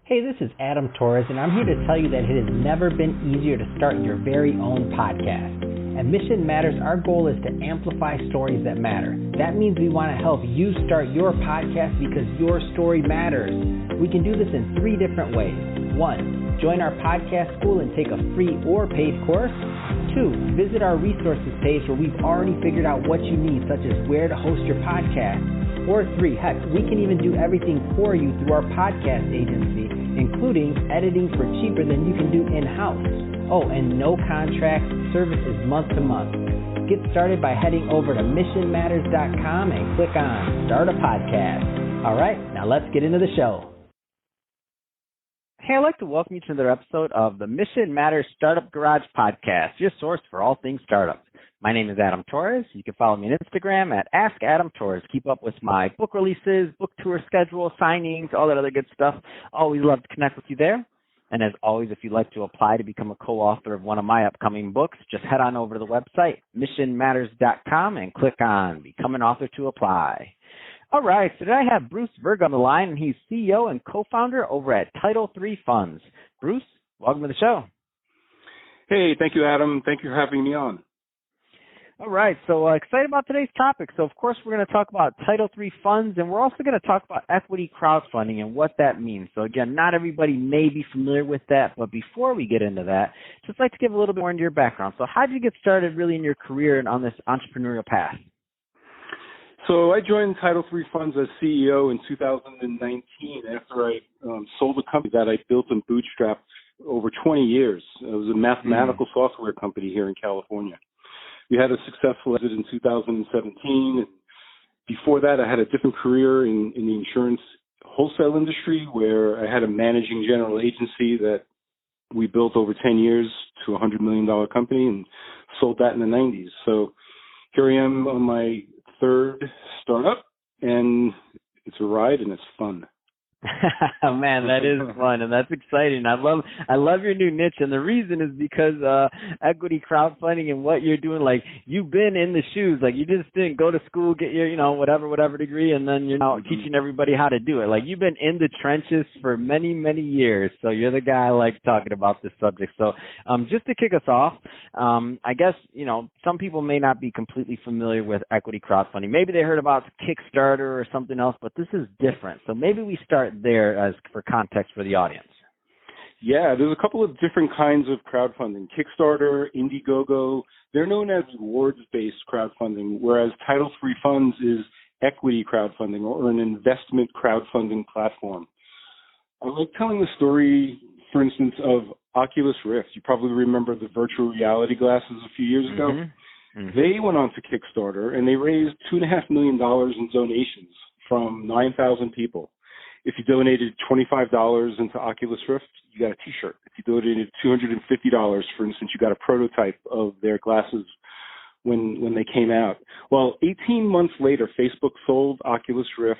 Hey, this is Adam Torres, and I'm here to tell you that it has never been easier to start your very own podcast. At Mission Matters, our goal is to amplify stories that matter. That means we want to help you start your podcast because your story matters. We can do this in 3 different ways. 1, join our podcast school and take a free or paid course. 2, visit our resources page where we've already figured out what you need, such as where to host your podcast. Or 3, heck, we can even do everything for you through our podcast agency, including editing for cheaper than you can do in-house. Oh, and no contract, service is month to month. Get started by heading over to missionmatters.com and click on Start a Podcast. All right, now let's get into the show. Hey, I'd like to welcome you to another episode of the Mission Matters Startup Garage Podcast, your source for all things startups. My name is Adam Torres. You can follow me on Instagram at AskAdamTorres. Keep up with my book releases, book tour schedule, signings, all that other good stuff. Always love to connect with you there. And as always, if you'd like to apply to become a co-author of one of my upcoming books, just head on over to the website, missionmatters.com, and click on Become an Author to apply. All right, so today I have Bruce Virga on the line, and he's CEO and co-founder over at Title III Funds. Bruce, welcome to the show. Hey, thank you, Adam. Thank you for having me on. All right, so excited about today's topic. So, of course, we're going to talk about Title III funds, and we're also going to talk about equity crowdfunding and what that means. So, again, not everybody may be familiar with that, but before we get into that, just like to give a little bit more into your background. So how did you get started really in your career and on this entrepreneurial path? So I joined Title III Funds as CEO in 2019 after I sold a company that I built and bootstrapped over 20 years. It was a mathematical software company here in California. We had a successful exit in 2017. And before that, I had a different career in the insurance wholesale industry where I had a managing general agency that we built over 10 years to a $100 million company and sold that in the 90s. So here I am on my 3rd startup, and it's a ride and it's fun. Man, that is fun and that's exciting. I love your new niche, and the reason is because equity crowdfunding and what you're doing, like you've been in the shoes, like you just didn't go to school, get your whatever degree, and then you're now teaching everybody how to do it. Like you've been in the trenches for many years, so you're the guy I like talking about this subject. So just to kick us off, I guess some people may not be completely familiar with equity crowdfunding. Maybe they heard about Kickstarter or something else, but this is different. So maybe we start there as for context for the audience. Yeah, there's a couple of different kinds of crowdfunding. Kickstarter, Indiegogo, they're known as rewards-based crowdfunding, whereas Title III Funds is equity crowdfunding or an investment crowdfunding platform. I like telling the story, for instance, of Oculus Rift. You probably remember the virtual reality glasses a few years ago. Mm-hmm. They went on to Kickstarter, and they raised $2.5 million in donations from 9,000 people. If you donated $25 into Oculus Rift, you got a T-shirt. If you donated $250, for instance, you got a prototype of their glasses when they came out. Well, 18 months later, Facebook sold Oculus Rift.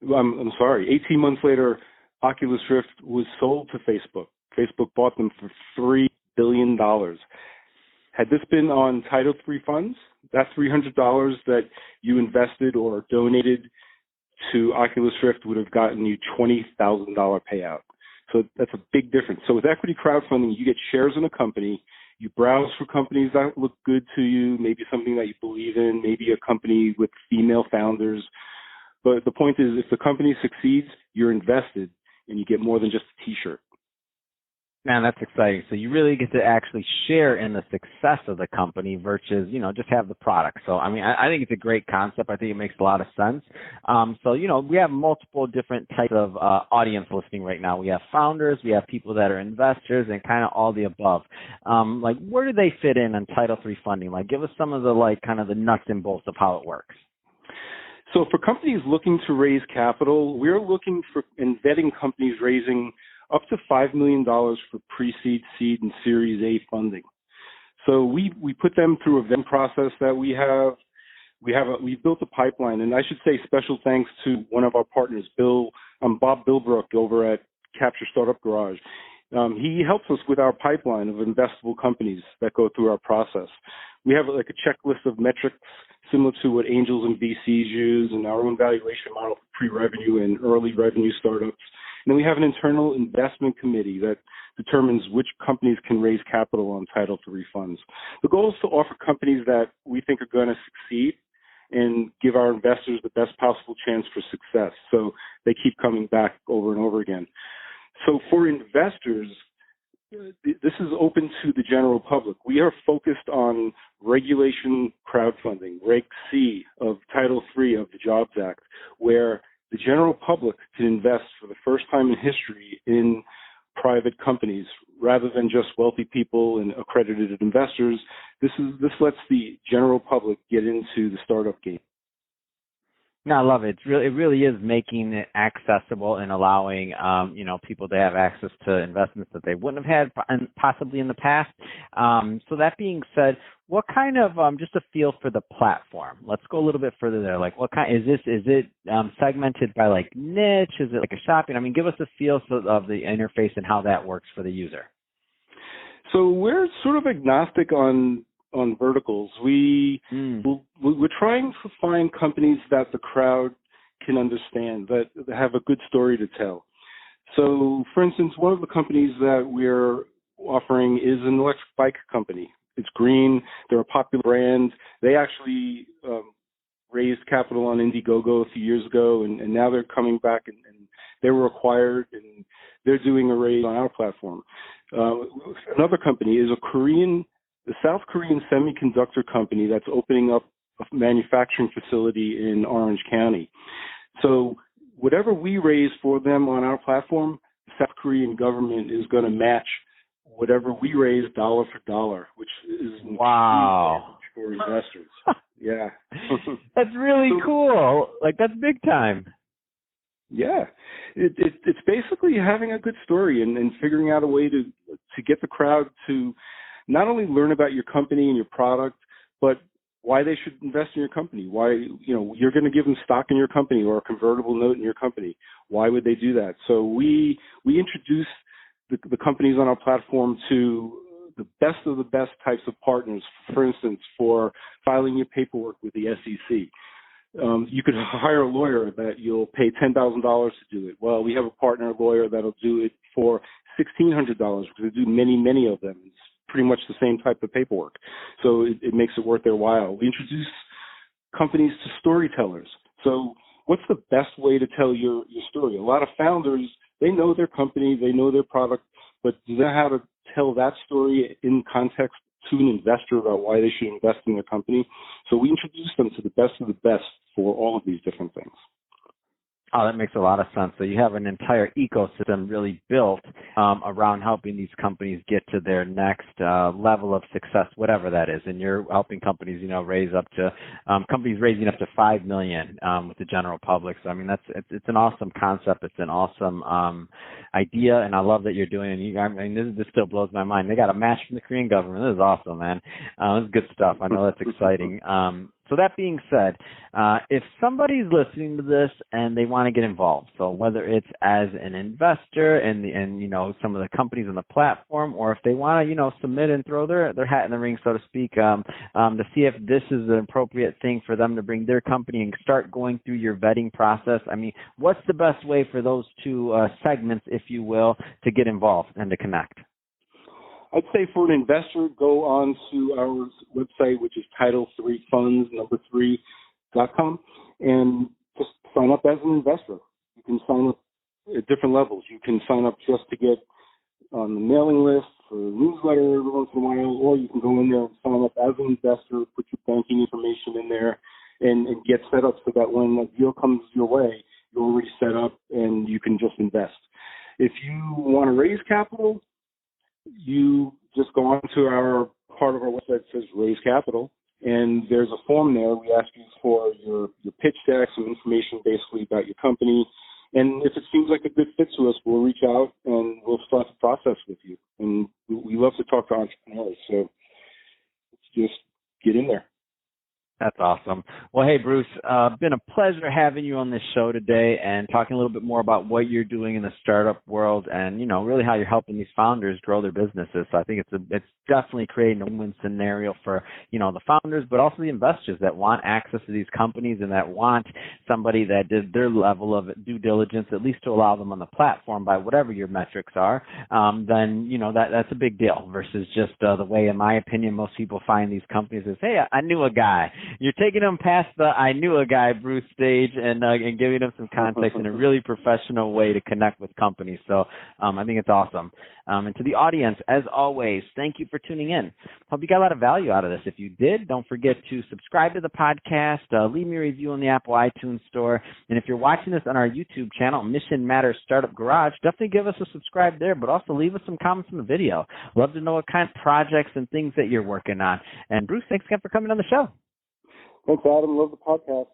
18 months later, Oculus Rift was sold to Facebook. Facebook bought them for $3 billion. Had this been on Title III Funds, that $300 that you invested or donated to Oculus Rift would have gotten you $20,000 payout. So that's a big difference. So with equity crowdfunding, you get shares in a company. You browse for companies that look good to you, maybe something that you believe in, maybe a company with female founders. But the point is, if the company succeeds, you're invested and you get more than just a T-shirt. Man, that's exciting. So you really get to actually share in the success of the company versus, just have the product. So, I mean, I think it's a great concept. I think it makes a lot of sense. So, we have multiple different types of audience listening right now. We have founders, we have people that are investors, and kind of all the above. Where do they fit in on Title III funding? Give us some of the, kind of the nuts and bolts of how it works. So for companies looking to raise capital, we're looking for and vetting companies raising up to $5 million for pre-seed, seed, and Series A funding. So we put them through a vet process that we have. We've built a pipeline, and I should say special thanks to one of our partners, Bob Bilbrook over at Capture Startup Garage. He helps us with our pipeline of investable companies that go through our process. We have a checklist of metrics similar to what angels and VCs use, and our own valuation model for pre-revenue and early revenue startups. then we have an internal investment committee that determines which companies can raise capital on Title III funds. The goal is to offer companies that we think are going to succeed and give our investors the best possible chance for success, so they keep coming back over and over again. So for investors, this is open to the general public. We are focused on regulation crowdfunding, Reg C of Title III of the Jobs Act, where the general public can invest for the first time in history in private companies rather than just wealthy people and accredited investors. This lets the general public get into the startup game. No, I love it. It really is making it accessible and allowing, people to have access to investments that they wouldn't have had possibly in the past. So that being said, what kind of, just a feel for the platform? Let's go a little bit further there. Like, what kind is it segmented by like niche? Is it like a shopping? I mean, give us a feel of the interface and how that works for the user. So we're sort of agnostic on verticals. We're trying to find companies that the crowd can understand, that have a good story to tell. So, for instance, one of the companies that we're offering is an electric bike company. It's green. They're a popular brand. They actually raised capital on Indiegogo a few years ago, and now they're coming back, and they were acquired, and they're doing a raise on our platform. Another company is the South Korean semiconductor company that's opening up a manufacturing facility in Orange County. So whatever we raise for them on our platform, the South Korean government is going to match whatever we raise dollar for dollar, which is wow for investors. Yeah. That's really cool. Like, that's big time. Yeah. It's basically having a good story and figuring out a way to get the crowd to not only learn about your company and your product, but why they should invest in your company. Why, you're going to give them stock in your company or a convertible note in your company. Why would they do that? So we introduce the companies on our platform to the best of the best types of partners. For instance, for filing your paperwork with the SEC. You could hire a lawyer that you'll pay $10,000 to do it. Well, we have a partner lawyer that'll do it for $1,600 because we do many of them. It's pretty much the same type of paperwork. So it makes it worth their while. We introduce companies to storytellers. So what's the best way to tell your story? A lot of founders, they know their company, they know their product, but do they know how to tell that story in context to an investor about why they should invest in their company? So we introduce them to the best of the best for all of these different things. Oh, that makes a lot of sense. So you have an entire ecosystem really built around helping these companies get to their next level of success, whatever that is. And you're helping companies, raise up to companies raising up to $5 million with the general public. So I mean, it's an awesome concept. It's an awesome idea, and I love that you're doing it. This still blows my mind. They got a match from the Korean government. This is awesome, man. This is good stuff. I know that's exciting. So that being said, if somebody's listening to this and they want to get involved, so whether it's as an investor and some of the companies on the platform, or if they want to submit and throw their hat in the ring, so to speak, to see if this is an appropriate thing for them to bring their company and start going through your vetting process. I mean, what's the best way for those two segments, if you will, to get involved and to connect? I'd say for an investor, go on to our website, which is Title3Funds3.com, and just sign up as an investor. You can sign up at different levels. You can sign up just to get on the mailing list for a newsletter every once in a while, or you can go in there and sign up as an investor, put your banking information in there, and get set up so that when a deal comes your way, you're already set up and you can just invest. If you want to raise capital, you just go on to our part of our website that says Raise Capital, and there's a form there. We ask you for your pitch deck, some information basically about your company, and if it seems like a good fit to us, we'll reach out and we'll start the process with you. And we love to talk to entrepreneurs, so let's just get in there. That's awesome. Well, hey, Bruce, been a pleasure having you on this show today and talking a little bit more about what you're doing in the startup world and, really how you're helping these founders grow their businesses. So I think it's definitely creating a win-win scenario for, the founders, but also the investors that want access to these companies and that want somebody that did their level of due diligence, at least to allow them on the platform by whatever your metrics are. Then, that's a big deal versus just the way, in my opinion, most people find these companies is, hey, I knew a guy. You're taking them past the I knew a guy, Bruce stage and giving them some context in a really professional way to connect with companies. So I think it's awesome. And to the audience, as always, thank you for tuning in. Hope you got a lot of value out of this. If you did, don't forget to subscribe to the podcast, leave me a review on the Apple iTunes Store. And if you're watching this on our YouTube channel, Mission Matters Startup Garage, definitely give us a subscribe there, but also leave us some comments on the video. Love to know what kind of projects and things that you're working on. And Bruce, thanks again for coming on the show. Thanks, Adam. Love the podcast.